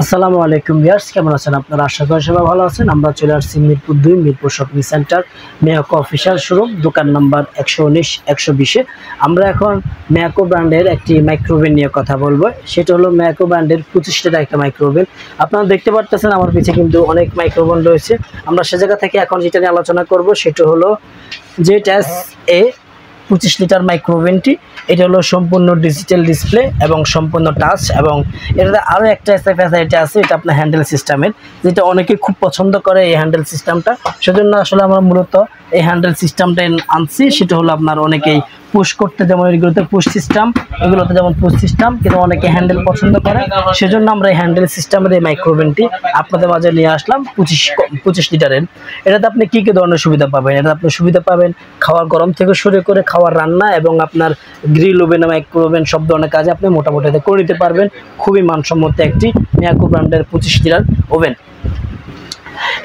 আসসালামু আলাইকুম ভিউয়ার্স, কেমন আছেন আপনারা? আশা করি সবাই ভালো আছেন। আমরা চলে আসছি Mirpur 2 Mirpur shopping centre Miyako official showroom, দোকান নাম্বার 119-120-এ। আমরা এখন মেয়াকো ব্র্যান্ডের একটি মাইক্রোওভেন নিয়ে কথা বলবো। সেটা হলো মেয়াকো ব্র্যান্ডের 25 লিটার একটা মাইক্রোওভেন। আপনারা দেখতে পাচ্ছেন আমার পিছে কিন্তু অনেক মাইক্রোওভেন রয়েছে। আমরা সে জায়গা থেকে এখন যেটা নিয়ে আলোচনা করব সেটা হলো ZSA 25 লিটার মাইক্রোওভেনটি। এটা হলো সম্পূর্ণ ডিজিটাল ডিসপ্লে এবং সম্পূর্ণ টাচ, এবং এটাতে আরও একটা ফ্যাসিলিটি আছে, এটা আপনার হ্যান্ডেল সিস্টেমের, যেটা অনেকে খুব পছন্দ করে এই হ্যান্ডেল সিস্টেমটা। সেজন্য আসলে আমরা মূলত এই হ্যান্ডেল সিস্টেমটা আনছি। সেটা হলো আপনার অনেকেই পুশ করতে, যেমন এগুলোতে পুশ সিস্টেম, এগুলোতে যেমন পুশ সিস্টেম, কিন্তু অনেকে হ্যান্ডেল পছন্দ করে। সেজন্য আমরা এই হ্যান্ডেল সিস্টেমের এই মাইক্রোওভেনটি আপনাদের মাঝে নিয়ে আসলাম 25 লিটারের। এটাতে আপনি কী কী ধরনের সুবিধা পাবেন? এটাতে আপনি সুবিধা পাবেন খাওয়ার গরম থেকে শুরু করে খাওয়ার রান্না, এবং আপনার গ্রিল ওভেন, মাইক্রোওভেন সব ধরনের কাজে আপনি মোটামুটি করে নিতে পারবেন। খুবই মানসম্মত একটি মেয়াকো ব্র্যান্ডের 25 লিটার ওভেন।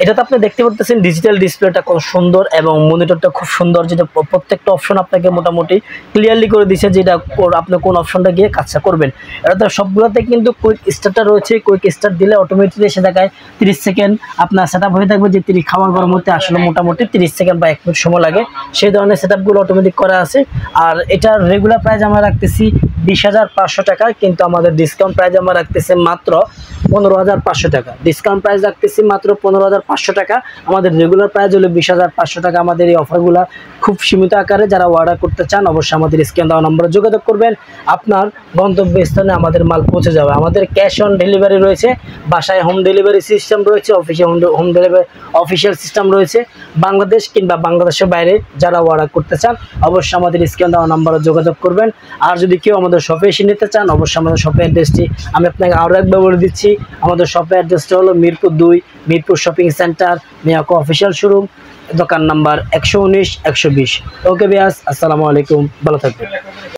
এটাতে আপনি দেখতে পাচ্ছেন ডিজিটাল ডিসপ্লেটা কত সুন্দর, এবং মনিটরটা খুব সুন্দর, যেটা প্রত্যেকটা অপশন আপনাকে মোটামুটি ক্লিয়ারলি করে দিচ্ছে যেটা আপনি কোন অপশনটা গিয়ে কাজটা করবেন। এটাতে সবগুলোতে কিন্তু কুইক স্টার্টটা রয়েছে। কুইক স্টার্ট দিলে অটোমেটিকলি সে জায়গায় 30 সেকেন্ড আপনার সেট আপ হয়ে থাকবে, যে তিনি খাওয়ার গরম হতে আসলে মোটামুটি 30 সেকেন্ড বা 1 মিনিট সময় লাগে। সেই ধরনের সেট আপগুলো অটোমেটিক করা আছে। আর এটার রেগুলার প্রাইস আমরা রাখতেছি 20,500 টাকা, কিন্তু আমাদের ডিসকাউন্ট প্রাইস আমরা রাখতেছি মাত্র 15,500 টাকা। ডিসকাউন্ট প্রাইস রাখতেছি মাত্র 15,500 টাকা। আমাদের রেগুলার প্রাইস হলো 20,500 টাকা। আমাদের এই অফারগুলো খুব সীমিত আকারে, যারা অর্ডার করতে চান অবশ্যই আমাদের স্ক্রিন দেওয়া নম্বরে যোগাযোগ করবেন। আপনার গন্তব্যস্থানে আমাদের মাল পৌঁছে যাবে। আমাদের ক্যাশ অন ডেলিভারি রয়েছে, বাসায় হোম ডেলিভারি সিস্টেম রয়েছে, হোম ডেলিভারি অফিসিয়াল সিস্টেম রয়েছে। বাংলাদেশ কিংবা বাংলাদেশের বাইরে যারা অর্ডার করতে চান অবশ্যই আমাদের স্ক্রিন দেওয়া নম্বরে যোগাযোগ করবেন। আর যদি কেউ আমাদের শপে এসে নিতে চান অবশ্যই আমাদের শপের অ্যাড্রেসটি আমি আপনাকে আরও একবার বলে দিচ্ছি। আমাদের শপের অ্যাড্রেসটা হলো Mirpur 2 Mirpur shopping centre Miyako official showroom, দোকান নাম্বার 119-120। ওকে ভিউয়ার্স, আসসালামু আলাইকুম, ভালো থাকবেন।